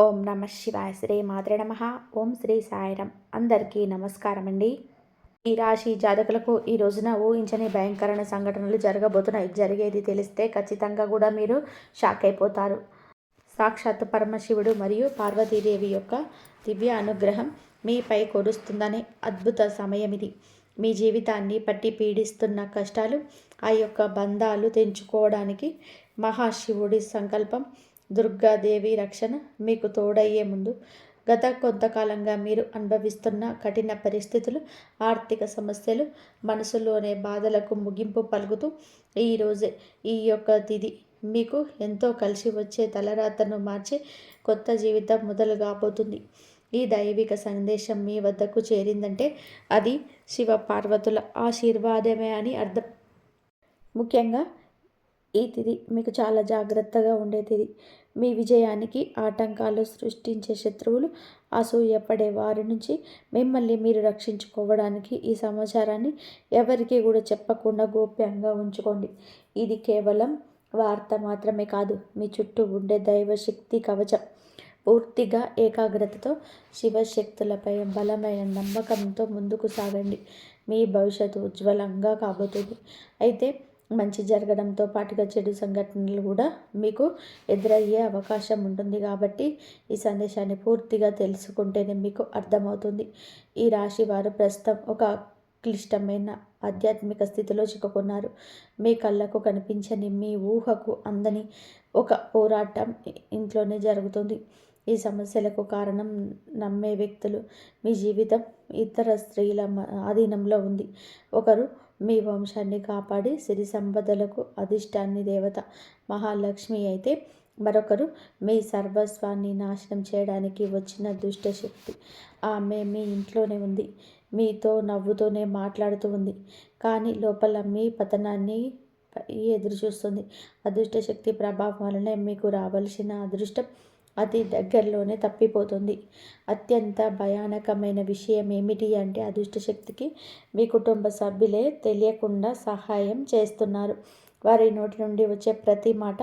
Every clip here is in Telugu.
ఓం నమ శివాయ శ్రీ మాత్రే నమ. ఓం శ్రీ సాయిరం. అందరికీ నమస్కారం అండి. ఈ రాశి జాతకులకు ఈ రోజున ఊహించని భయంకరమైన సంఘటనలు జరగబోతున్నాయి. జరిగేది తెలిస్తే ఖచ్చితంగా కూడా మీరు షాక్ అయిపోతారు. సాక్షాత్ పరమశివుడు మరియు పార్వతీదేవి యొక్క దివ్య అనుగ్రహం మీపై కురుస్తుందనే అద్భుత సమయం ఇది. మీ జీవితాన్ని పట్టి పీడిస్తున్న కష్టాలు, ఆ యొక్క బంధాలు తెంచుకోవడానికి మహాశివుడి సంకల్పం, దుర్గాదేవి రక్షణ మీకు తోడయ్యే ముందు గత కొంతకాలంగా మీరు అనుభవిస్తున్న కఠిన పరిస్థితులు, ఆర్థిక సమస్యలు, మనసులోనే బాధలకు ముగింపు పలుకుతూ ఈరోజే ఈ యొక్క తిథి మీకు ఎంతో కలిసి వచ్చే తలరాతను మార్చే కొత్త జీవితం మొదలు కాబోతుంది. ఈ దైవిక సందేశం మీ వద్దకు చేరిందంటే అది శివ పార్వతుల ఆశీర్వాదమే అని అర్థం. ముఖ్యంగా ఈ తిథి మీకు చాలా జాగ్రత్తగా ఉండే తిథి. మీ విజయానికి ఆటంకాలు సృష్టించే శత్రువులు, అసూయపడే వారి నుంచి మిమ్మల్ని మీరు రక్షించుకోవడానికి ఈ సమాచారాన్ని ఎవరికి కూడా చెప్పకుండా గోప్యంగా ఉంచుకోండి. ఇది కేవలం వార్త మాత్రమే కాదు, మీ చుట్టూ ఉండే దైవశక్తి కవచం. పూర్తిగా ఏకాగ్రతతో శివశక్తులపై బలమైన నమ్మకంతో ముందుకు సాగండి. మీ భవిష్యత్తు ఉజ్వలంగా కాబోతుంది. అయితే మంచి జరగడంతో పాటుగా చెడు సంఘటనలు కూడా మీకు ఎదురయ్యే అవకాశం ఉంటుంది. కాబట్టి ఈ సందేశాన్ని పూర్తిగా తెలుసుకుంటేనే మీకు అర్థమవుతుంది. ఈ రాశి వారు ప్రస్తుతం ఒక క్లిష్టమైన ఆధ్యాత్మిక స్థితిలో చిక్కుకున్నారు. మీ కళ్ళకు కనిపించని, మీ ఊహకు అందని ఒక పోరాటం ఇంట్లోనే జరుగుతుంది. ఈ సమస్యలకు కారణం నమ్మే వ్యక్తులు, మీ జీవితం ఇతర స్త్రీల ఆధీనంలో ఉంది. ఒకరు మీ వంశాన్ని కాపాడి సిరి సంపదలకు అధిష్టాన్ని దేవత మహాలక్ష్మి అయితే, మరొకరు మీ సర్వస్వాన్ని నాశనం చేయడానికి వచ్చిన దుష్టశక్తి. ఆమె మీ ఇంట్లోనే ఉంది, మీతో నవ్వుతూనే మాట్లాడుతూ ఉంది, కానీ లోపల మీ పతనాన్ని ఎదురు చూస్తుంది. అదృష్టశక్తి ప్రభావం వలనే మీకు రావలసిన అదృష్టం అతి దగ్గరలోనే తప్పిపోతుంది. అత్యంత భయానకమైన విషయం ఏమిటి అంటే, అదృష్టశక్తికి మీ కుటుంబ సభ్యులే తెలియకుండా సహాయం చేస్తున్నారు. వారి నోటి నుండి వచ్చే ప్రతి మాట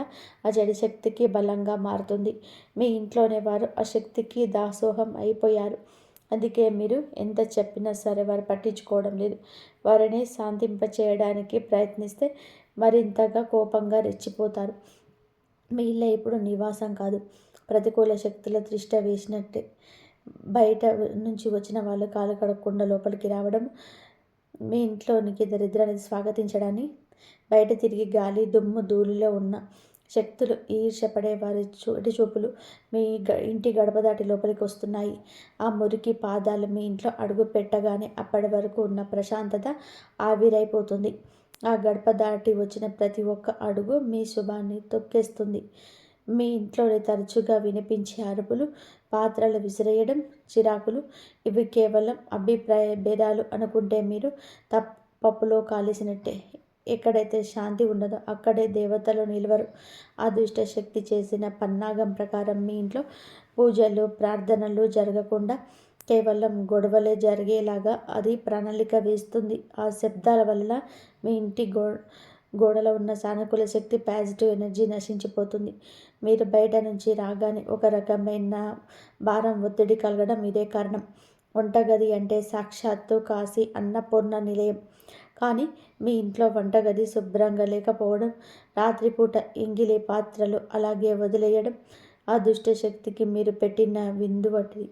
ఆ చెడు శక్తికి బలంగా మారుతుంది. మీ ఇంట్లోనే వారు ఆ శక్తికి దాసోహం అయిపోయారు. అందుకే మీరు ఎంత చెప్పినా సరే వారు పట్టించుకోవడం లేదు. వారిని శాంతింపచేయడానికి ప్రయత్నిస్తే మరింతగా కోపంగా రెచ్చిపోతారు. మీ ఇల్లు ఇప్పుడు నివాసం కాదు, ప్రతికూల శక్తుల తిష్ట వేసినట్టే. బయట నుంచి వచ్చిన వాళ్ళు కాలు కడగకుండా లోపలికి రావడం, మీ ఇంట్లోనికి దరిద్రాన్ని స్వాగతించడాన్ని, బయట తిరిగి గాలి దుమ్ము ధూళిలో ఉన్న శక్తులు, ఈర్ష్యపడే వారి చూపులు మీ ఇంటి గడప దాటి లోపలికి వస్తున్నాయి. ఆ మురికి పాదాలు మీ ఇంట్లో అడుగు పెట్టగానే అప్పటి వరకు ఉన్న ప్రశాంతత ఆవిరైపోతుంది. ఆ గడప దాటి వచ్చిన ప్రతి ఒక్క అడుగు మీ శుభాన్ని తొక్కేస్తుంది. మీ ఇంట్లోనే తరచుగా వినిపించే అరుపులు, పాత్రలు విసిరేయడం, చిరాకులు, ఇవి కేవలం అభిప్రాయ భేదాలు అనుకుంటే మీరు పప్పులో కాలిసినట్టే. ఎక్కడైతే శాంతి ఉండదో అక్కడే దేవతలు నిలవరు. ఆ దుష్ట శక్తి చేసిన పన్నాగం ప్రకారం మీ ఇంట్లో పూజలు, ప్రార్థనలు జరగకుండా కేవలం గొడవలే జరిగేలాగా అది ప్రణాళిక వేస్తుంది. ఆ శబ్దాల వల్ల మీ ఇంటి గోడలో ఉన్న సానుకూల శక్తి, పాజిటివ్ ఎనర్జీ నశించిపోతుంది. మీరు బయట నుంచి రాగానే ఒక రకమైన భారం, ఒత్తిడి కలగడం ఇదే కారణం. వంటగది అంటే సాక్షాత్తు కాశీ అన్నపూర్ణ నిలయం. కానీ మీ ఇంట్లో వంటగది శుభ్రంగా లేకపోవడం, రాత్రిపూట ఎంగిలి పాత్రలు అలాగే వదిలేయడం ఆ దుష్ట శక్తికి మీరు పెట్టిన విందు వంటిది.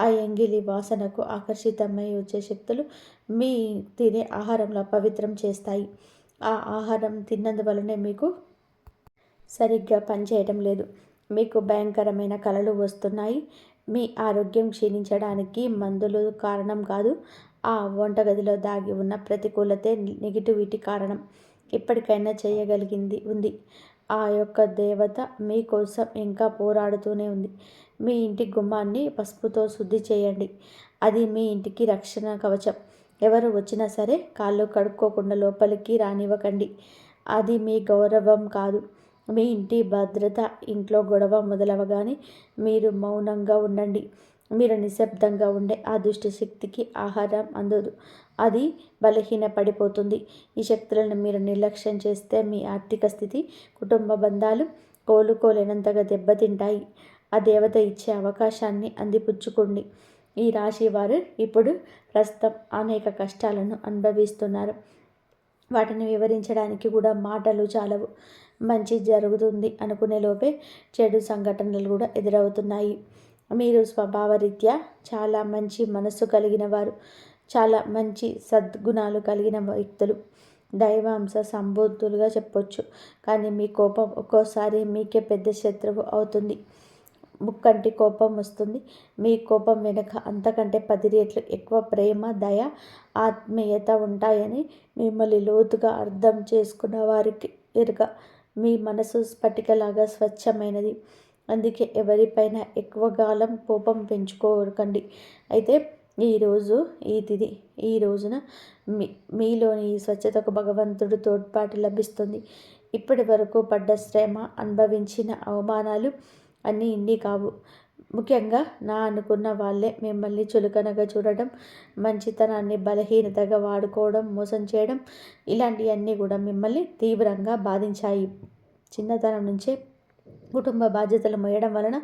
ఆ ఎంగిలి వాసనకు ఆకర్షితమై వచ్చే శక్తులు మీ తినే ఆహారంలో అపవిత్రం చేస్తాయి. ఆ ఆహారం తిన్నందువలనే మీకు సరిగ్గా పనిచేయటం లేదు. మీకు భయంకరమైన కలలు వస్తున్నాయి. మీ ఆరోగ్యం క్షీణించడానికి మందులు కారణం కాదు, ఆ వంటగదిలో దాగి ఉన్న ప్రతికూలతే, నెగిటివిటీ కారణం. ఇప్పటికైనా చేయగలిగింది ఉంది. ఆ యొక్క దేవత మీకోసం ఇంకా పోరాడుతూనే ఉంది. మీ ఇంటి గుమ్మాన్ని పసుపుతో శుద్ధి చేయండి. అది మీ ఇంటికి రక్షణ కవచం. ఎవరు వచ్చినా సరే కాళ్ళు కడుక్కోకుండా లోపలికి రానివ్వకండి. అది మీ గౌరవం కాదు, మీ ఇంటి భద్రత. ఇంట్లో గొడవ మొదలవగానే మీరు మౌనంగా ఉండండి. మీరు నిశ్శబ్దంగా ఉండే ఆ దుష్ట శక్తికి ఆహారం అందదు, అది బలహీన పడిపోతుంది. ఈ శక్తులను మీరు నిర్లక్ష్యం చేస్తే మీ ఆర్థిక స్థితి, కుటుంబ బంధాలు కోలుకోలేనంతగా దెబ్బతింటాయి. ఆ దేవత ఇచ్చే అవకాశాన్ని అందిపుచ్చుకోండి. ఈ రాశి వారు ఇప్పుడు ప్రస్తుతం అనేక కష్టాలను అనుభవిస్తున్నారు. వాటిని వివరించడానికి కూడా మాటలు చాలవు. మంచి జరుగుతుంది అనుకునే లోపే చెడు సంఘటనలు కూడా ఎదురవుతున్నాయి. మీరు స్వభావరీత్యా చాలా మంచి మనస్సు కలిగిన వారు, చాలా మంచి సద్గుణాలు కలిగిన వ్యక్తులు, దైవాంశ సంబోధులుగా చెప్పొచ్చు. కానీ మీ కోపం ఒక్కోసారి మీకే పెద్ద శత్రువు అవుతుంది. ముక్కంటి కోపం వస్తుంది. మీ కోపం వెనుక అంతకంటే 10 రెట్లు ఎక్కువ ప్రేమ, దయ, ఆత్మీయత ఉంటాయని మిమ్మల్ని లోతుగా అర్థం చేసుకున్న వారికి ఎరుక. మీ మనసు స్ఫటికలాగా స్వచ్ఛమైనది. అందుకే ఎవరిపైన ఎక్కువ కాలం కోపం పెంచుకోకండి. అయితే ఈరోజు ఈ తిథి, ఈ రోజున మీలోని ఈ స్వచ్ఛతకు భగవంతుడు తోడ్పాటు లభిస్తుంది. ఇప్పటి వరకు పడ్డ శ్రమ, అనుభవించిన అవమానాలు అన్నీ ఇన్ని కావు. ముఖ్యంగా నా అనుకున్న వాళ్ళే మిమ్మల్ని చులకనగా చూడడం, మంచితనాన్ని బలహీనతగా వాడుకోవడం, మోసం చేయడం, ఇలాంటివన్నీ కూడా మిమ్మల్ని తీవ్రంగా బాధించాయి. చిన్నతనం నుంచే కుటుంబ బాధ్యతలు మోయడం వలన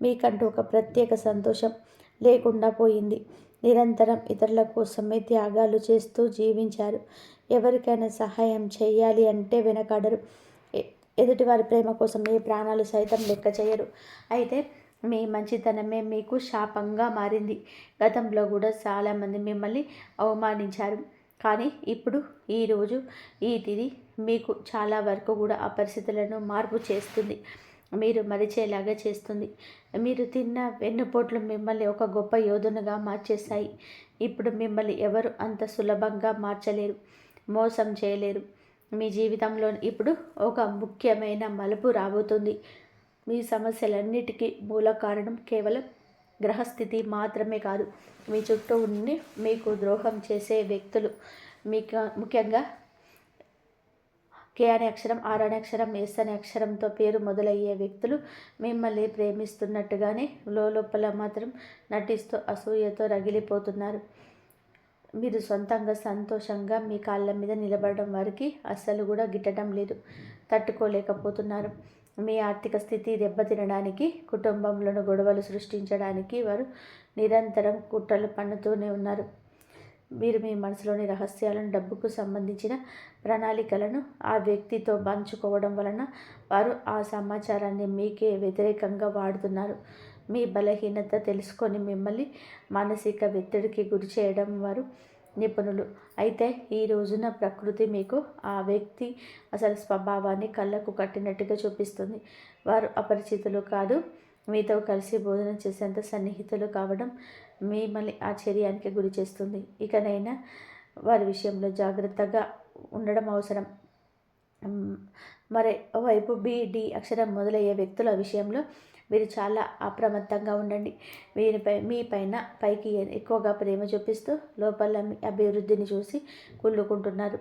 మీకంటూ ఒక ప్రత్యేక సంతోషం లేకుండా పోయింది. నిరంతరం ఇతరుల కోసమే త్యాగాలు చేస్తూ జీవించారు. ఎవరికైనా సహాయం చేయాలి అంటే వెనకాడరు. ఎదుటివారి ప్రేమ కోసం ఏ ప్రాణాలు సైతం లెక్క చేయరు. అయితే మీ మంచితనమే మీకు శాపంగా మారింది. గతంలో కూడా చాలామంది మిమ్మల్ని అవమానించారు. కానీ ఇప్పుడు ఈరోజు ఈ తిథి మీకు చాలా వరకు కూడా ఆ పరిస్థితులను మార్పు చేస్తుంది. మీరు మరిచేలాగా చేస్తుంది. మీరు తిన్న వెన్నుపోట్లు మిమ్మల్ని ఒక గొప్ప యోధునిగా మార్చేశాయి. ఇప్పుడు మిమ్మల్ని ఎవరు అంత సులభంగా మార్చలేరు, మోసం చేయలేరు. మీ జీవితంలో ఇప్పుడు ఒక ముఖ్యమైన మలుపు రాబోతుంది. మీ సమస్యలన్నిటికీ మూల కారణం కేవలం గ్రహస్థితి మాత్రమే కాదు, మీ చుట్టూ ఉండి మీకు ద్రోహం చేసే వ్యక్తులు. మీకు ముఖ్యంగా కే అనే అక్షరం, ఆర్ అనే అక్షరం, ఎస్ అనే అక్షరంతో పేరు మొదలయ్యే వ్యక్తులు మిమ్మల్ని ప్రేమిస్తున్నట్టుగానే లోపల మాత్రం నటిస్తూ అసూయతో రగిలిపోతున్నారు. మీరు సొంతంగా సంతోషంగా మీ కాళ్ళ మీద నిలబడడం వారికి అస్సలు కూడా గిట్టడం లేదు, తట్టుకోలేకపోతున్నారు. మీ ఆర్థిక స్థితి దెబ్బతినడానికి, కుటుంబంలోని గొడవలు సృష్టించడానికి వారు నిరంతరం కుట్రలు పన్నుతూనే ఉన్నారు. మీరు మీ మనసులోని రహస్యాలను, డబ్బుకు సంబంధించిన ప్రణాళికలను ఆ వ్యక్తితో పంచుకోవడం వలన వారు ఆ సమాచారాన్ని మీకే వ్యతిరేకంగా వాడుతున్నారు. మీ బలహీనత తెలుసుకొని మిమ్మల్ని మానసిక ఒత్తిడికి గురి చేయడం వారు నిపుణులు. అయితే ఈ రోజున ప్రకృతి మీకు ఆ వ్యక్తి అసలు స్వభావాన్ని కళ్ళకు కట్టినట్టుగా చూపిస్తుంది. వారు అపరిచితులు కాదు, మీతో కలిసి భోజనం చేసేంత సన్నిహితులు కావడం మిమ్మల్ని ఆశ్చర్యానికి గురి చేస్తుంది. ఇకనైనా వారి విషయంలో జాగ్రత్తగా ఉండడం అవసరం. మరోవైపు బి, డి అక్షరం మొదలయ్యే వ్యక్తుల విషయంలో మీరు చాలా అప్రమత్తంగా ఉండండి. మీ పైకి ఎక్కువగా ప్రేమ చూపిస్తూ లోపల మీ అభివృద్ధిని చూసి కుళ్ళుకుంటున్నారు.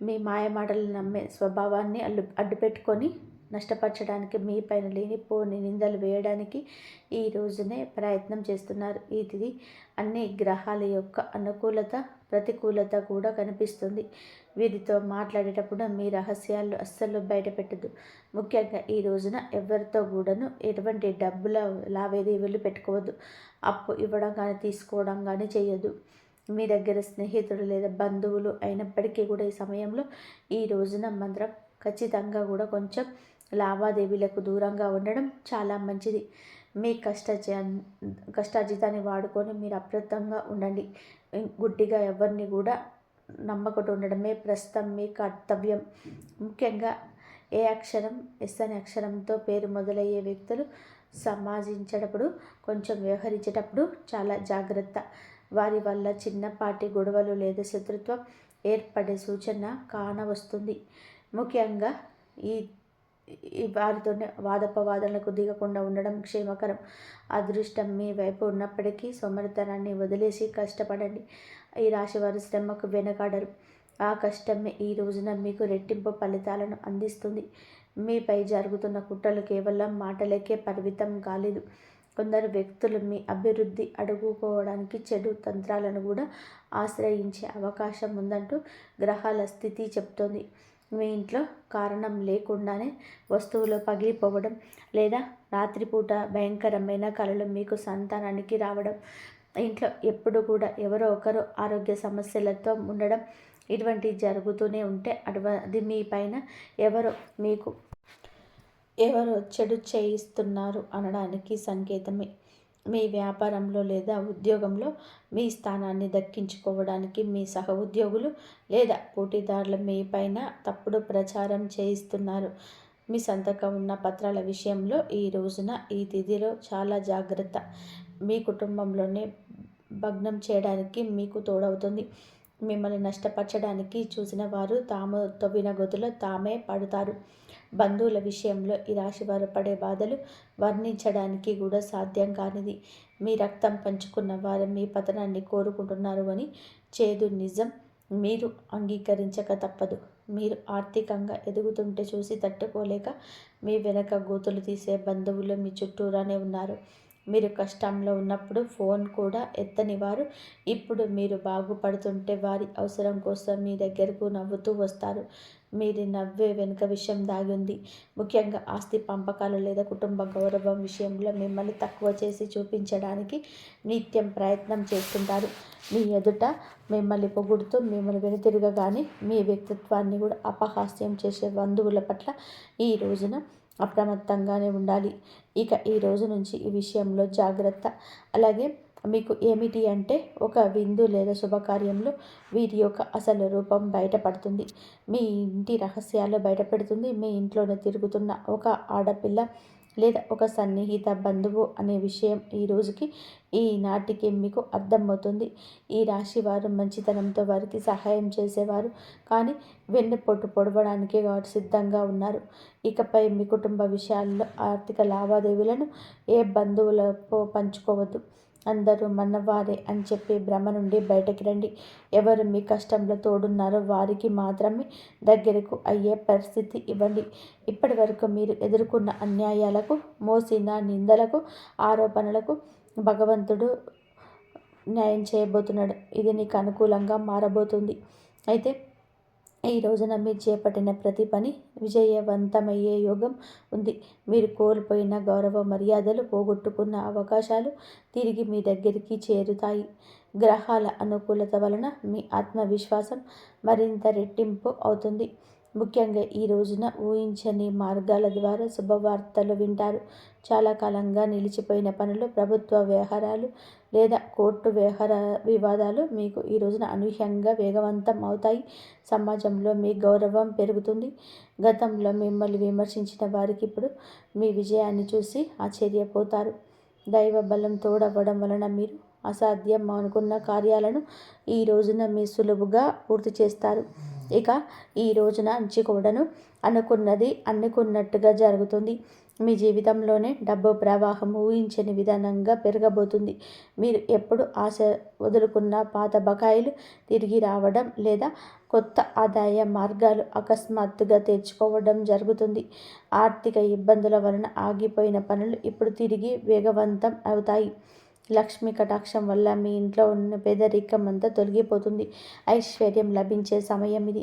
మీ మాయ మాటలు నమ్మే స్వభావాన్ని అడ్డుపెట్టుకొని నష్టపరచడానికి, మీ పైన లేనిపోని నిందలు వేయడానికి ఈ రోజునే ప్రయత్నం చేస్తున్నారు. ఈ తిథి అన్ని గ్రహాల యొక్క అనుకూలత, ప్రతికూలత కూడా కనిపిస్తుంది. వీరితో మాట్లాడేటప్పుడు మీ రహస్యాలు అస్సలు బయటపెట్టదు. ముఖ్యంగా ఈ రోజున ఎవరితో కూడాను ఎటువంటి డబ్బుల లావాదేవీలు పెట్టుకోవద్దు. అప్పు ఇవ్వడం కానీ తీసుకోవడం కానీ చేయొద్దు. మీ దగ్గర స్నేహితుడు లేదా బంధువులు అయినప్పటికీ కూడా ఈ సమయంలో, ఈ రోజున మాత్రం ఖచ్చితంగా కూడా కొంచెం లావాదేవీలకు దూరంగా ఉండడం చాలా మంచిది. మీ కష్టార్జితాన్ని వాడుకొని మీరు అప్రమత్తంగా ఉండండి. గుడ్డిగా ఎవరిని కూడా నమ్మకుండా ఉండడమే ప్రస్తుతం మీ కర్తవ్యం. ముఖ్యంగా ఏ అక్షరం, ఎస్ అనే అక్షరంతో పేరు మొదలయ్యే వ్యక్తులు సమాజించేటప్పుడు, కొంచెం వ్యవహరించేటప్పుడు చాలా జాగ్రత్త. వారి వల్ల చిన్నపాటి గొడవలు లేదా శత్రుత్వం ఏర్పడే సూచన కానవస్తుంది. ముఖ్యంగా ఈ వారితోనే వాదోపవాదనలకు దిగకుండా ఉండడం క్షేమకరం. అదృష్టం మీ వైపు ఉన్నప్పటికీ సోమరితనాన్ని వదిలేసి కష్టపడండి. ఈ రాశివారు శ్రమకు వెనకాడరు. ఆ కష్టమే ఈ రోజున మీకు రెట్టింపు ఫలితాలను అందిస్తుంది. మీపై జరుగుతున్న కుట్రలు కేవలం మాటలకే పరిమితం కాలేదు. కొందరు వ్యక్తులు మీ అభివృద్ధి అడ్డుకోవడానికి చెడు తంత్రాలను కూడా ఆశ్రయించే అవకాశం ఉందంటూ గ్రహాల స్థితి చెప్తోంది. మీ ఇంట్లో కారణం లేకుండానే వస్తువులు పగిలిపోవడం, లేదా రాత్రిపూట భయంకరమైన కలలు మీకు సంతానానికి రావడం, ఇంట్లో ఎప్పుడు కూడా ఎవరో ఒకరు ఆరోగ్య సమస్యలతో ఉండడం, ఇటువంటివి జరుగుతూనే ఉంటే అది మీ పైన ఎవరో మీకు ఎవరో చెడు చేయిస్తున్నారు అనడానికి సంకేతమే. మీ వ్యాపారంలో లేదా ఉద్యోగంలో మీ స్థానాన్ని దక్కించుకోవడానికి మీ సహ ఉద్యోగులు లేదా పోటీదారులు మీ పైన తప్పుడు ప్రచారం చేయిస్తున్నారు. మీ సంతకం ఉన్న పత్రాల విషయంలో ఈ రోజున ఈ తిథిలో చాలా జాగ్రత్త. మీ కుటుంబంలోనే భగ్నం చేయడానికి మీకు తోడవుతుంది. మిమ్మల్ని నష్టపరచడానికి చూసిన వారు తాము తవ్విన గొంతులో తామే పడతారు. బంధువుల విషయంలో ఈ రాశివారు పడే బాధలు వర్ణించడానికి కూడా సాధ్యం కానిది. మీ రక్తం పంచుకున్న వారు మీ పతనాన్ని కోరుకుంటున్నారు అని చేదు నిజం మీరు అంగీకరించక తప్పదు. మీరు ఆర్థికంగా ఎదుగుతుంటే చూసి తట్టుకోలేక మీ వెనక గోతులు తీసే బంధువులు మీ చుట్టూరానే ఉన్నారు. మీరు కష్టంలో ఉన్నప్పుడు ఫోన్ కూడా ఎత్తని వారు ఇప్పుడు మీరు బాగుపడుతుంటే వారి అవసరం కోసం మీ దగ్గరకు నవ్వుతూ వస్తారు. మీరు నవ్వే వెనుక విషయం దాగి ఉంది. ముఖ్యంగా ఆస్తి పంపకాలు లేదా కుటుంబ గౌరవం విషయంలో మిమ్మల్ని తక్కువ చేసి చూపించడానికి నిత్యం ప్రయత్నం చేస్తుంటారు. మీ ఎదుట మిమ్మల్ని పొగుడుతూ మిమ్మల్ని వెనుతిరగగానే మీ వ్యక్తిత్వాన్ని కూడా అపహాస్యం చేసే బంధువుల పట్ల ఈ రోజున అప్రమత్తంగానే ఉండాలి. ఇక ఈ రోజు నుంచి ఈ విషయంలో జాగ్రత్త. అలాగే మీకు ఏమిటి అంటే ఒక విందు లేదా శుభకార్యంలో వీరి యొక్క అసలు రూపం బయటపడుతుంది. మీ ఇంటి రహస్యాలు బయటపెడుతుంది. మీ ఇంట్లోనే తిరుగుతున్న ఒక ఆడపిల్ల లేదా ఒక సన్నిహిత బంధువు అనే విషయం ఈ రోజుకి ఈనాటికి మీకు అర్థమవుతుంది. ఈ రాశి వారు మంచితనంతో వారికి సహాయం చేసేవారు, కానీ వెన్నుపోటు పొడవడానికి వారు సిద్ధంగా ఉన్నారు. ఇకపై మీ కుటుంబ విషయాల్లో ఆర్థిక లావాదేవీలను ఏ బంధువులతో పంచుకోవద్దు. అందరూ మనవారే అని చెప్పి భ్రమ నుండి బయటకి రండి. ఎవరు మీ కష్టంలో తోడున్నారో వారికి మాత్రమే దగ్గరకు అయ్యే పరిస్థితి ఇవ్వండి. ఇప్పటి వరకు మీరు ఎదుర్కొన్న అన్యాయాలకు, మోసిన నిందలకు, ఆరోపణలకు భగవంతుడు న్యాయం చేయబోతున్నాడు. ఇది నీకు అనుకూలంగా మారబోతుంది. అయితే ఈ రోజున మీరు చేపట్టిన ప్రతి పని విజయవంతమయ్యే యోగం ఉంది. మీరు కోల్పోయిన గౌరవ మర్యాదలు, పోగొట్టుకున్న అవకాశాలు తిరిగి మీ దగ్గరికి చేరుతాయి. గ్రహాల అనుకూలత వలన మీ ఆత్మవిశ్వాసం మరింత రెట్టింపు అవుతుంది. ముఖ్యంగా ఈ రోజున ఊహించని మార్గాల ద్వారా శుభవార్తలు వింటారు. చాలా కాలంగా నిలిచిపోయిన పనులు, ప్రభుత్వ వ్యవహారాలు లేదా కోర్టు వివాదాలు మీకు ఈ రోజున అనూహ్యంగా వేగవంతం అవుతాయి. సమాజంలో మీ గౌరవం పెరుగుతుంది. గతంలో మిమ్మల్ని విమర్శించిన వారికి ఇప్పుడు మీ విజయాన్ని చూసి ఆశ్చర్యపోతారు. దైవ బలం తోడవ్వడం వలన మీరు అసాధ్యం అనుకున్న కార్యాలను ఈ రోజున మీ సులువుగా పూర్తి చేస్తారు. ఇక ఈ రోజున అంచుకోవడను అనుకున్నది అనుకున్నట్టుగా జరుగుతుంది. మీ జీవితంలోనే డబ్బు ప్రవాహం ఊహించని విధానంగా పెరగబోతుంది. మీరు ఎప్పుడు ఆశ వదులుకున్న పాత బకాయిలు తిరిగి రావడం లేదా కొత్త ఆదాయ మార్గాలు అకస్మాత్తుగా తెచ్చుకోవడం జరుగుతుంది. ఆర్థిక ఇబ్బందుల వలన ఆగిపోయిన పనులు ఇప్పుడు తిరిగి వేగవంతం అవుతాయి. లక్ష్మీ కటాక్షం వల్ల మీ ఇంట్లో ఉన్న పేదరికం అంతా తొలగిపోతుంది. ఐశ్వర్యం లభించే సమయం ఇది.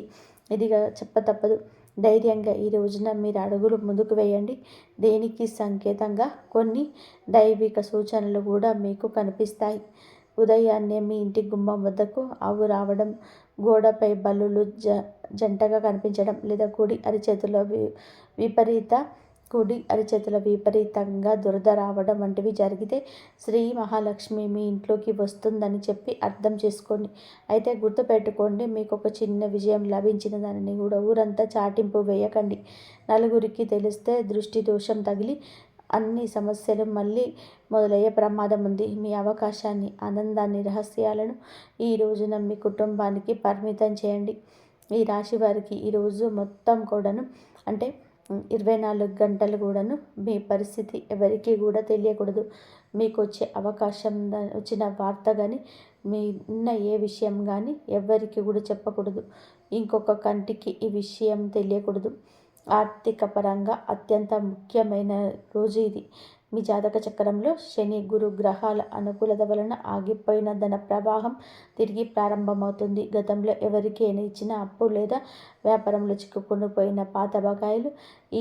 ఇదిగా చెప్పతప్పదు. ధైర్యంగా ఈ రోజున మీరు అడుగులు ముందుకు వేయండి. దేనికి సంకేతంగా కొన్ని దైవిక సూచనలు కూడా మీకు కనిపిస్తాయి. ఉదయాన్నే మీ ఇంటి గుమ్మం వద్దకు ఆవు రావడం, గోడపై బల్లులు జంటగా కనిపించడం, లేదా కుడి అరిచేతుల విపరీతంగా దురద రావడం వంటివి జరిగితే శ్రీ మహాలక్ష్మి మీ ఇంట్లోకి వస్తుందని చెప్పి అర్థం చేసుకోండి. అయితే గుర్తుపెట్టుకోండి, మీకు ఒక చిన్న విజయం లభించిన దానిని కూడా ఊరంతా చాటింపు వేయకండి. నలుగురికి తెలిస్తే దృష్టి దోషం తగిలి అన్ని సమస్యలు మళ్ళీ మొదలయ్యే ప్రమాదం ఉంది. మీ అవకాశాన్ని, ఆనందాన్ని, రహస్యాలను ఈ రోజున మీ కుటుంబానికి పరిమితం చేయండి. ఈ రాశి వారికి ఈరోజు మొత్తం కూడాను అంటే 24 గంటలు కూడాను మీ పరిస్థితి ఎవరికి కూడా తెలియకూడదు. మీకు వచ్చే అవకాశం వచ్చిన వార్త కానీ మీ ఉన్న ఏ విషయం కానీ ఎవరికి కూడా చెప్పకూడదు. ఇంకొక కంటికి ఈ విషయం తెలియకూడదు. ఆర్థిక పరంగా అత్యంత ముఖ్యమైన రోజు ఇది. మీ జాతక చక్రంలో శని గురు గ్రహాల అనుకూలత వలన ఆగిపోయిన ధన ప్రవాహం తిరిగి ప్రారంభమవుతుంది. గతంలో ఎవరికి ఇచ్చిన అప్పు లేదా వ్యాపారంలో చిక్కుకొని పోయిన పాత బకాయిలు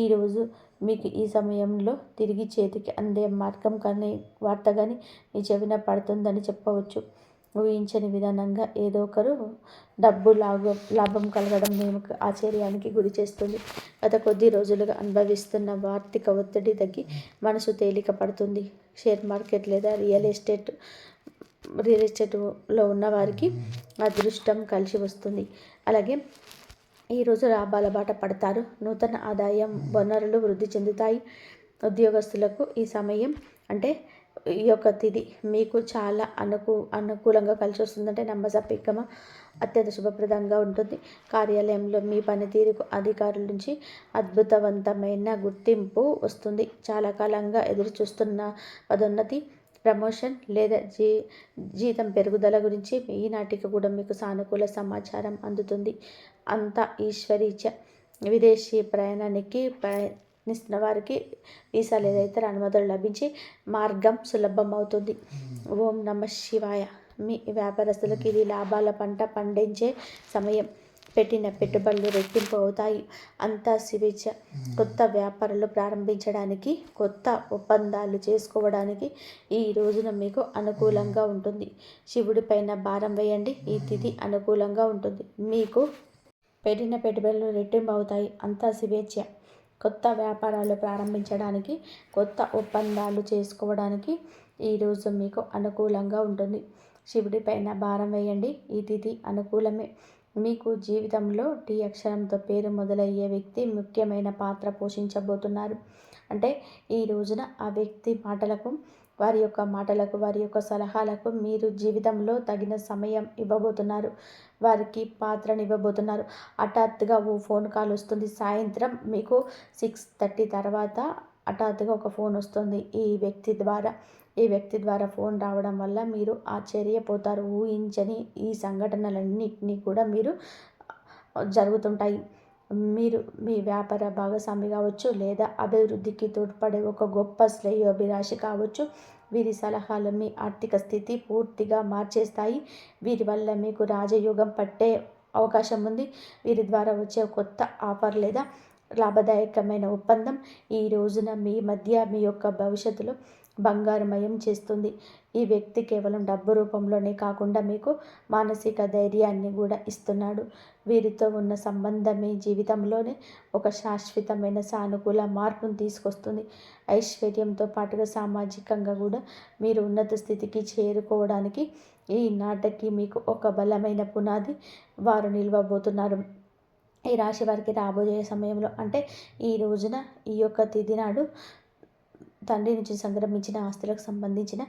ఈరోజు మీకు ఈ సమయంలో తిరిగి చేతికి అందే మార్గం కానీ వార్త కానీ మీ చెవిన పడుతుందని చెప్పవచ్చు. ఊహించని విధానంగా ఏదో ఒకరు డబ్బు లాభం కలగడం మేము ఆశ్చర్యానికి గురి చేస్తుంది. గత కొద్ది రోజులుగా అనుభవిస్తున్న ఆర్థిక ఒత్తిడి తగ్గి మనసు తేలిక పడుతుంది. షేర్ మార్కెట్ లేదా రియల్ ఎస్టేట్లో ఉన్న వారికి అదృష్టం కలిసి వస్తుంది. అలాగే ఈరోజు లాభాల బాట పడతారు. నూతన ఆదాయం వనరులు వృద్ధి చెందుతాయి. ఉద్యోగస్తులకు ఈ సమయం అంటే ఈ యొక్క తిథి మీకు చాలా అనుకూలంగా కలిసి వస్తుందంటే నమ్మసప్పికమ అత్యంత శుభప్రదంగా ఉంటుంది. కార్యాలయంలో మీ పనితీరుకు అధికారుల నుంచి అద్భుతవంతమైన గుర్తింపు వస్తుంది. చాలా కాలంగా ఎదురు చూస్తున్న పదోన్నతి, ప్రమోషన్ లేదా జీతం పెరుగుదల గురించి ఈనాటికి కూడా మీకు సానుకూల సమాచారం అందుతుంది. అంతా ఈశ్వరీచ. విదేశీ ప్రయాణానికి ప్రయత్నిస్తున్న వారికి వీసా లేదా ఇతర అనుమతులు లభించి మార్గం సులభం అవుతుంది. ఓం నమః శివాయ. మీ వ్యాపారస్తులకు ఇది లాభాల పంట పండించే సమయం. పెట్టిన పెట్టుబడులు రెట్టింపు అవుతాయి. అంతా స్వేచ్ఛ. కొత్త వ్యాపారాలు ప్రారంభించడానికి, కొత్త ఒప్పందాలు చేసుకోవడానికి ఈ రోజున మీకు అనుకూలంగా ఉంటుంది. శివుడి పైన భారం వేయండి. ఈ తిథి అనుకూలంగా ఉంటుంది. మీకు పెట్టిన పెట్టుబడులు రెట్టింపు అవుతాయి. అంతా స్వేచ్ఛ. కొత్త వ్యాపారాలు ప్రారంభించడానికి, కొత్త ఒప్పందాలు చేసుకోవడానికి ఈరోజు మీకు అనుకూలంగా ఉంటుంది. శివుడి పైన భారం వేయండి. ఈ తిథి అనుకూలమే. మీకు జీవితంలో టీ అక్షరంతో పేరు మొదలయ్యే వ్యక్తి ముఖ్యమైన పాత్ర పోషించబోతున్నారు. అంటే ఈ రోజున ఆ వ్యక్తి మాటలకు, వారి యొక్క సలహాలకు మీరు జీవితంలో తగిన సమయం ఇవ్వబోతున్నారు. వారికి పాత్రనివ్వబోతున్నారు. హఠాత్తుగా ఓ ఫోన్ కాల్ వస్తుంది. సాయంత్రం మీకు 6:30 తర్వాత హఠాత్తుగా ఒక ఫోన్ వస్తుంది. ఈ వ్యక్తి ద్వారా ఫోన్ రావడం వల్ల మీరు ఆశ్చర్యపోతారు. ఊహించని ఈ సంఘటనలన్నింటినీ కూడా మీరు జరుగుతుంటాయి. మీరు మీ వ్యాపార భాగస్వామి కావచ్చు, లేదా అభివృద్ధికి తోడ్పడే ఒక గొప్ప శ్రేయోభిలాషి కావచ్చు. వీరి సలహాలు మీ ఆర్థిక స్థితి పూర్తిగా మార్చేస్తాయి. వీరి వల్ల మీకు రాజయోగం పట్టే అవకాశం ఉంది. వీరి ద్వారా వచ్చే కొత్త ఆఫర్ లేదా లాభదాయకమైన ఒప్పందం ఈ రోజున మీ యొక్క భవిష్యత్తులో బంగారుమయం చేస్తుంది. ఈ వ్యక్తి కేవలం డబ్బు రూపంలోనే కాకుండా మీకు మానసిక ధైర్యాన్ని కూడా ఇస్తున్నాడు. వీరితో ఉన్న సంబంధం మీ జీవితంలోనే ఒక శాశ్వతమైన సానుకూల మార్పును తీసుకొస్తుంది. ఐశ్వర్యంతో పాటుగా సామాజికంగా కూడా మీరు ఉన్నత స్థితికి చేరుకోవడానికి ఈ నాటికి మీకు ఒక బలమైన పునాది వారు నిలవబోతున్నారు. ఈ రాశి వారికి రాబోయే సమయంలో అంటే ఈ రోజున ఈ యొక్క తిథి నాడు తండ్రి నుంచి సంక్రమించిన ఆస్తులకు సంబంధించిన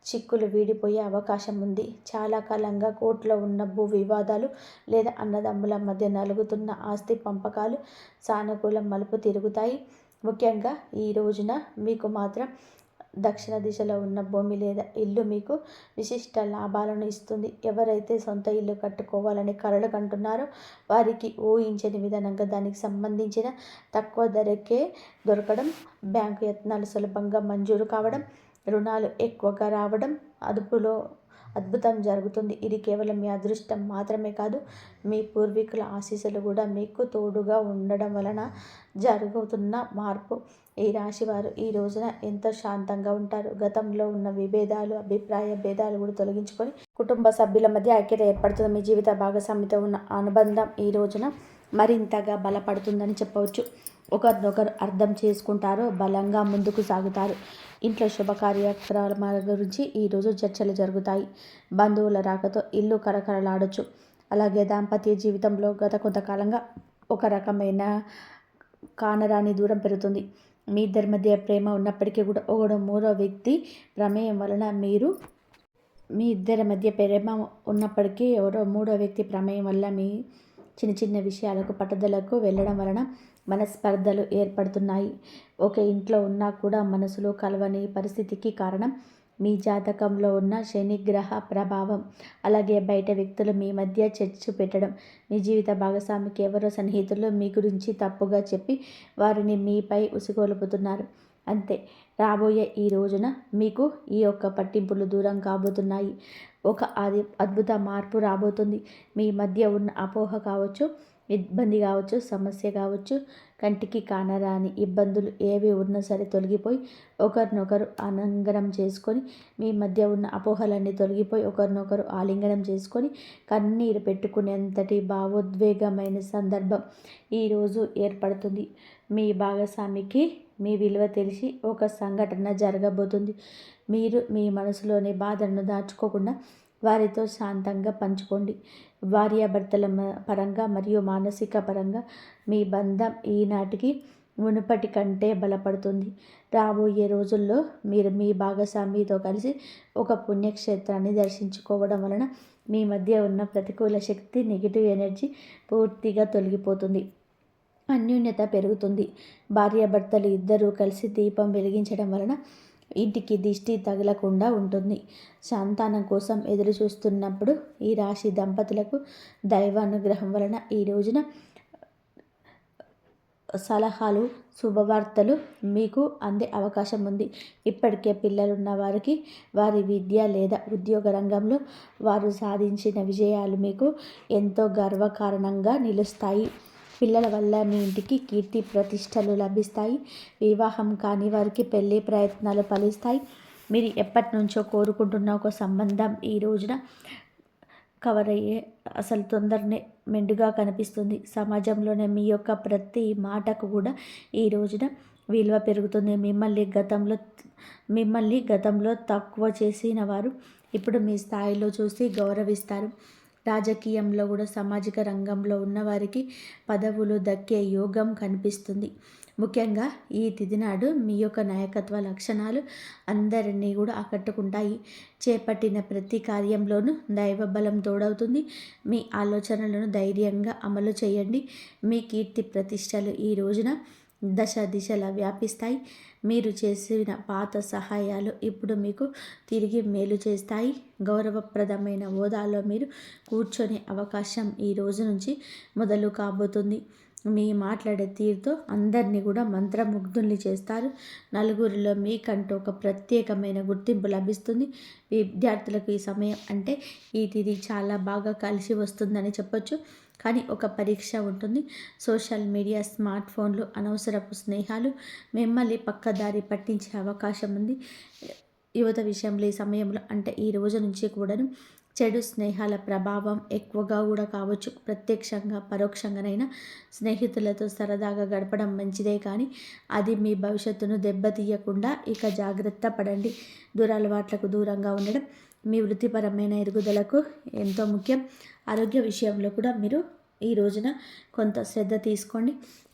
చిక్కులు వీడిపోయే అవకాశం ఉంది. చాలా కాలంగా కోర్టులో ఉన్న భూ వివాదాలు లేదా అన్నదమ్ముల మధ్య నలుగుతున్న ఆస్తి పంపకాలు సానుకూల మలుపు తిరుగుతాయి. ముఖ్యంగా ఈ రోజున మీకు మాత్రం దక్షిణ దిశలో ఉన్న భూమి లేదా ఇల్లు మీకు విశిష్ట లాభాలను ఇస్తుంది. ఎవరైతే సొంత ఇల్లు కట్టుకోవాలని కలలు కంటున్నారో వారికి ఊహించని విధానంగా దానికి సంబంధించిన తక్కువ ధరకే దొరకడం, బ్యాంకు యత్నాలు సులభంగా మంజూరు కావడం, రుణాలు ఎక్కువగా రావడం, అద్భుతం జరుగుతుంది. ఇది కేవలం మీ అదృష్టం మాత్రమే కాదు, మీ పూర్వీకుల ఆశీస్సులు కూడా మీకు తోడుగా ఉండడం వలన జరుగుతున్న మార్పు. ఈ రాశి వారు ఈ రోజున ఎంతో శాంతంగా ఉంటారు. గతంలో ఉన్న విభేదాలు, అభిప్రాయ భేదాలు కూడా తొలగించుకొని కుటుంబ సభ్యుల మధ్య ఐక్యత ఏర్పడుతుంది. మీ జీవిత భాగస్వామితో ఉన్న అనుబంధం ఈ రోజున మరింతగా బలపడుతుందని చెప్పవచ్చు. ఒకరినొకరు అర్థం చేసుకుంటారో బలంగా ముందుకు సాగుతారు. ఇంట్లో శుభ కార్యక్రమాల గురించి ఈరోజు చర్చలు జరుగుతాయి. బంధువుల రాకతో ఇల్లు కరకరలాడొచ్చు. అలాగే దాంపత్య జీవితంలో గత కొంతకాలంగా ఒక రకమైన కానరాని దూరం పెరుగుతుంది. మీ ఇద్దరి మధ్య ప్రేమ ఉన్నప్పటికీ కూడా మూడో వ్యక్తి ప్రమేయం వలన మీ ఇద్దరి మధ్య ప్రేమ ఉన్నప్పటికీ మూడో వ్యక్తి ప్రమేయం వల్ల మీ చిన్న చిన్న విషయాలకు పట్టుదలకు వెళ్ళడం వలన మనస్పర్ధలు ఏర్పడుతున్నాయి. ఒక ఇంట్లో ఉన్నా కూడా మనసులో కలవని పరిస్థితికి కారణం మీ జాతకంలో ఉన్న శనిగ్రహ ప్రభావం. అలాగే బయట వ్యక్తులు మీ మధ్య చర్చ పెట్టడం, మీ జీవిత భాగస్వామికి ఎవరో సన్నిహితులు మీ గురించి తప్పుగా చెప్పి వారిని మీపై ఉసిగొలుపుతున్నారు. అంతే. రాబోయే ఈ రోజున మీకు ఈ యొక్క పట్టింపులు దూరం కాబోతున్నాయి. ఒక అద్భుత మార్పు రాబోతుంది. మీ మధ్య ఉన్న అపోహ కావచ్చు, ఇబ్బంది కావచ్చు, సమస్య కావచ్చు, కంటికి కానరాని ఇబ్బందులు ఏవి ఉన్నా సరే తొలగిపోయి ఒకరినొకరు ఆలింగనం చేసుకొని, మీ మధ్య ఉన్న అపోహలన్నీ తొలగిపోయి ఒకరినొకరు ఆలింగనం చేసుకొని కన్నీరు పెట్టుకునేంతటి భావోద్వేగమైన సందర్భం ఈరోజు ఏర్పడుతుంది. మీ భాగస్వామికి మీ విలువ తెలిసి ఒక సంఘటన జరగబోతుంది. మీరు మీ మనసులోని బాధలను దాచుకోకుండా వారితో శాంతంగా పంచుకోండి. భార్యాభర్తల పరంగా మరియు మానసిక పరంగా మీ బంధం ఈనాటికి మునుపటి కంటే బలపడుతుంది. రాబోయే రోజుల్లో మీరు మీ భాగస్వామితో కలిసి ఒక పుణ్యక్షేత్రాన్ని దర్శించుకోవడం వలన మీ మధ్య ఉన్న ప్రతికూల శక్తి, నెగిటివ్ ఎనర్జీ పూర్తిగా తొలగిపోతుంది. అన్యోన్యత పెరుగుతుంది. భార్యాభర్తలు ఇద్దరూ కలిసి దీపం వెలిగించడం వలన ఇంటికి దిష్టి తగలకుండా ఉంటుంది. సంతానం కోసం ఎదురు చూస్తున్నప్పుడు ఈ రాశి దంపతులకు దైవ అనుగ్రహం వలన ఈ రోజున సలహాలు, శుభవార్తలు మీకు అందే అవకాశం ఉంది. ఇప్పటికే పిల్లలున్న వారికి వారి విద్య లేదా ఉద్యోగ రంగంలో వారు సాధించిన విజయాలు మీకు ఎంతో గర్వకారణంగా నిలుస్తాయి. పిల్లల వల్ల మీ ఇంటికి కీర్తి ప్రతిష్టలు లభిస్తాయి. వివాహం కాని వారికి పెళ్లి ప్రయత్నాలు ఫలిస్తాయి. మీరు ఎప్పటి నుంచో కోరుకుంటున్న ఒక సంబంధం ఈ రోజున కవర్ అయ్యే అసలు తొందరనే మెండుగా కనిపిస్తుంది. సమాజంలోనే మీ యొక్క ప్రతి మాటకు కూడా ఈ రోజున విలువ పెరుగుతుంది. మిమ్మల్ని గతంలో తక్కువ చేసిన వారు ఇప్పుడు మీ స్థాయిలో చూసి గౌరవిస్తారు. రాజకీయంలో కూడా సామాజిక రంగంలో ఉన్నవారికి పదవులు దక్కే యోగం కనిపిస్తుంది. ముఖ్యంగా ఈ తిథి నాడు మీ యొక్క నాయకత్వ లక్షణాలు అందరినీ కూడా ఆకట్టుకుంటాయి. చేపట్టిన ప్రతి కార్యంలోనూ దైవ బలం తోడవుతుంది. మీ ఆలోచనలను ధైర్యంగా అమలు చేయండి. మీ కీర్తి ప్రతిష్టలు ఈ రోజున దశ దిశలా వ్యాపిస్తాయి. మీరు చేసిన పాత సహాయాలు ఇప్పుడు మీకు తిరిగి మేలు చేస్తాయి. గౌరవప్రదమైన హోదాలో మీరు కూర్చొనే అవకాశం ఈ రోజు నుంచి మొదలు కాబోతుంది. మీ మాట్లాడే తీరుతో అందరినీ కూడా మంత్రముగ్ధుల్ని చేస్తారు. నలుగురిలో మీకంటూ ఒక ప్రత్యేకమైన గుర్తింపు లభిస్తుంది. విద్యార్థులకు ఈ సమయం అంటే ఈ తిథి చాలా బాగా కలిసి వస్తుందని చెప్పొచ్చు. కానీ ఒక పరీక్ష ఉంటుంది. సోషల్ మీడియా, స్మార్ట్ ఫోన్లు, అనవసరపు స్నేహాలు మిమ్మల్ని పక్కదారి పట్టించే అవకాశం ఉంది. యువత విషయంలో ఈ సమయంలో అంటే ఈ రోజు నుంచి కూడాను చెడు స్నేహాల ప్రభావం ఎక్కువగా కూడా కావచ్చు. ప్రత్యక్షంగా పరోక్షంగానైనా స్నేహితులతో సరదాగా గడపడం మంచిదే, కానీ అది మీ భవిష్యత్తును దెబ్బతీయకుండా ఇక జాగ్రత్త పడండి. దురలవాట్లకు దూరంగా ఉండడం మీ వృత్తిపరమైన ఎదుగుదలకు ఎంతో ముఖ్యం. ఆరోగ్య విషయంలో కూడా మీరు ఈ రోజున కొంత శ్రద్ధ తీసుకోండి.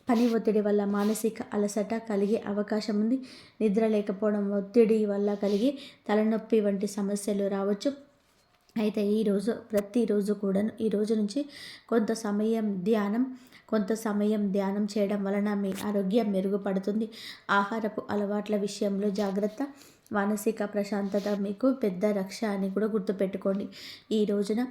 పని ఒత్తిడి వల్ల మానసిక అలసట కలిగే అవకాశం ఉంది. నిద్ర లేకపోవడం, ఒత్తిడి వల్ల కలిగే తలనొప్పి వంటి సమస్యలు రావచ్చు. అయితే ప్రతిరోజు కూడాను ఈ రోజు నుంచి కొంత సమయం ధ్యానం చేయడం వలన మీ ఆరోగ్యం మెరుగుపడుతుంది. ఆహారపు అలవాట్ల విషయంలో జాగ్రత్త. మానసిక ప్రశాంతత మీకు పెద్ద రక్ష అని కూడా గుర్తుపెట్టుకోండి. ఈ రోజున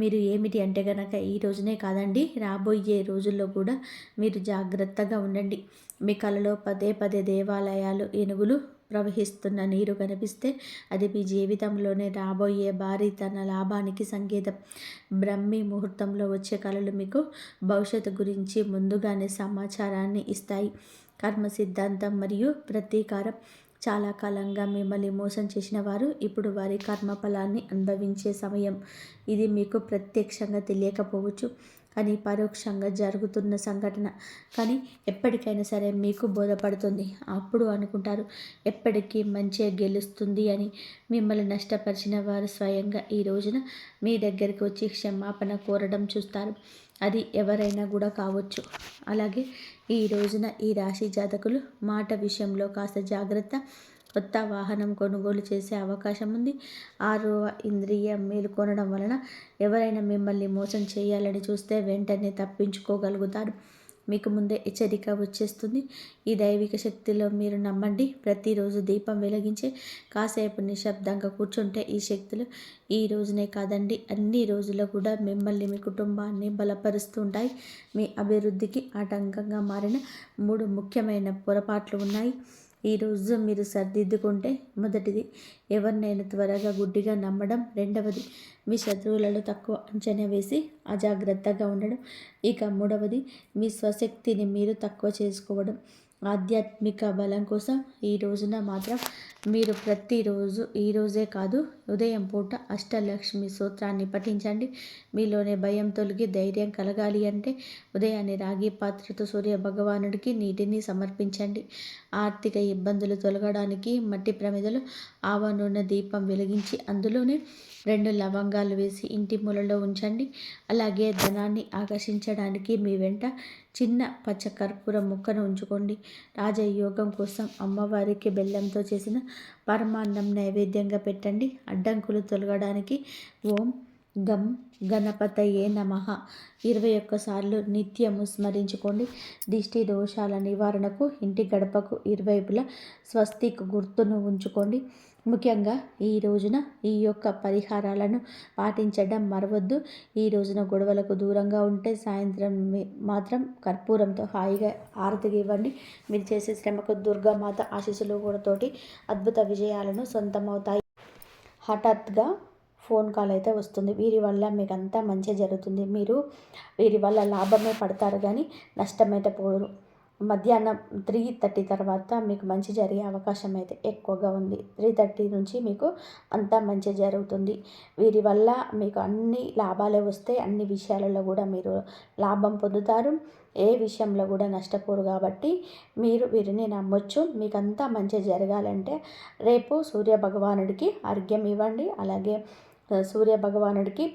మీరు ఏమిటి అంటే కనుక ఈ రోజునే కాదండి, రాబోయే రోజుల్లో కూడా మీరు జాగ్రత్తగా ఉండండి. మీ కలలో పదే పదే దేవాలయాలు, ఏనుగులు ప్రవహిస్తున్న నీరు కనిపిస్తే అది మీ జీవితంలోనే రాబోయే భారీతన లాభానికి సంకేతం. బ్రహ్మీ ముహూర్తంలో వచ్చే కళలు మీకు భవిష్యత్తు గురించి ముందుగానే సమాచారాన్ని ఇస్తాయి. కర్మ సిద్ధాంతం మరియు ప్రతీకారం. చాలా కాలంగా మిమ్మల్ని మోసం చేసిన వారు ఇప్పుడు వారి కర్మఫలాన్ని అనుభవించే సమయం. ఇది మీకు ప్రత్యక్షంగా తెలియకపోవచ్చు, కానీ పరోక్షంగా జరుగుతున్న సంఘటన. కానీ ఎప్పటికైనా సరే మీకు బోధపడుతుంది. అప్పుడు అనుకుంటారు ఎప్పటికీ మంచి గెలుస్తుంది అని. మిమ్మల్ని నష్టపరిచిన వారు స్వయంగా ఈ రోజున మీ దగ్గరికి వచ్చి క్షమాపణ కోరడం చూస్తారు. అది ఎవరైనా కూడా కావచ్చు. అలాగే ఈ రోజున ఈ రాశి జాతకులు మాట విషయంలో కాస్త జాగ్రత్త. కొత్త వాహనం కొనుగోలు చేసే అవకాశం ఉంది. ఆరవ ఇంద్రియం మేలుకొనడం వలన ఎవరైనా మిమ్మల్ని మోసం చేయాలని చూస్తే వెంటనే తప్పించుకోగలుగుతారు. మీకు ముందే హెచ్చరిక వచ్చేస్తుంది. ఈ దైవిక శక్తిలో మీరు నమ్మండి. ప్రతిరోజు దీపం వెలిగించి కాసేపు నిశ్శబ్దంగా కూర్చుంటే ఈ శక్తులు ఈ రోజునే కాదండి, అన్ని రోజుల్లో కూడా మిమ్మల్ని, మీ కుటుంబాన్ని బలపరుస్తూ ఉంటాయి. మీ అభివృద్ధికి ఆటంకంగా మారిన 3 ముఖ్యమైన పొరపాట్లు ఉన్నాయి. ఈరోజు మీరు సర్దిద్దుకుంటే, మొదటిది ఎవరినైనా త్వరగా గుడ్డిగా నమ్మడం, రెండవది మీ శత్రువులలో తక్కువ అంచనా వేసి అజాగ్రత్తగా ఉండడం, ఇక మూడవది మీ స్వశక్తిని మీరు తక్కువ చేసుకోవడం. ఆధ్యాత్మిక బలం కోసం ఈ రోజున మాత్రం మీరు ప్రతిరోజు, ఈరోజే కాదు ఉదయం పూట అష్టలక్ష్మి స్తోత్రాన్ని పఠించండి. మీలోనే భయం తొలగి ధైర్యం కలగాలి అంటే ఉదయాన్నే రాగి పాత్రతో సూర్య భగవానుడికి నీటిని సమర్పించండి. ఆర్థిక ఇబ్బందులు తొలగడానికి మట్టి ప్రమిదలో ఆవ నూనె దీపం వెలిగించి అందులోనే 2 లవంగాలు వేసి ఇంటి మూలలో ఉంచండి. అలాగే ధనాన్ని ఆకర్షించడానికి మీ వెంట చిన్న పచ్చ కర్పూరం ముక్కను ఉంచుకోండి. రాజయోగం కోసం అమ్మవారికి బెల్లంతో చేసిన పరమాన్నం నైవేద్యంగా పెట్టండి. అడ్డంకులు తొలగడానికి ఓం గం గణపతయే నమః 21 సార్లు నిత్యము స్మరించుకోండి. దిష్టి దోషాల నివారణకు ఇంటి గడపకు ఇరువైపులా స్వస్తిక్ గుర్తును ఉంచుకోండి. ముఖ్యంగా ఈ రోజున ఈ యొక్క పరిహారాలను పాటించడం మరవద్దు. ఈ రోజున గొడవలకు దూరంగా ఉంటే సాయంత్రం మాత్రం కర్పూరంతో హాయిగా హారతిగా ఇవ్వండి. మీరు చేసే శ్రమకు దుర్గామాత ఆశీస్సులు కూడా తోటి అద్భుత విజయాలను సొంతమవుతాయి. హఠాత్తుగా ఫోన్ కాల్ అయితే వస్తుంది. వీరి వల్ల మీకు అంతా మంచి జరుగుతుంది. మీరు వీరి వల్ల లాభమే పడతారు కానీ నష్టమైతే పోరు. మధ్యాహ్నం 3:30 తర్వాత మీకు మంచి జరిగే అవకాశం అయితే ఎక్కువగా ఉంది. 3:30 నుంచి మీకు అంతా మంచి జరుగుతుంది. వీరి వల్ల మీకు అన్ని లాభాలే వస్తాయి. అన్ని విషయాలలో కూడా మీరు లాభం పొందుతారు. ఏ విషయంలో కూడా నష్టపోరు కాబట్టి మీరు వీరిని నమ్మొచ్చు. మీకంతా మంచి జరగాలంటే రేపు సూర్య భగవానుడికి అర్ఘ్యం ఇవ్వండి. అలాగే సూర్య భగవానుడికి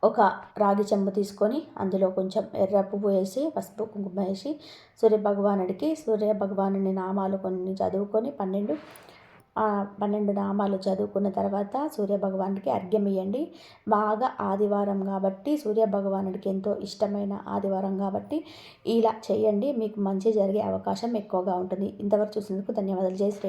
ఒక రాగి చెంబు తీసుకొని అందులో కొంచెం ఎర్ర పువ్వు వేసి పసుపు కుంకుమ వేసి సూర్య భగవానుని నామాలు కొన్ని చదువుకొని 12 నామాలు చదువుకున్న తర్వాత సూర్య భగవానుడికి అర్ఘ్యం ఇవ్వండి. బాగా ఆదివారం కాబట్టి సూర్య భగవానుడికి ఎంతో ఇష్టమైన ఆదివారం కాబట్టి ఇలా చేయండి. మీకు మంచి జరిగే అవకాశం ఎక్కువగా ఉంటుంది. ఇంతవరకు చూసినందుకు ధన్యవాదాలు. జై శ్రీ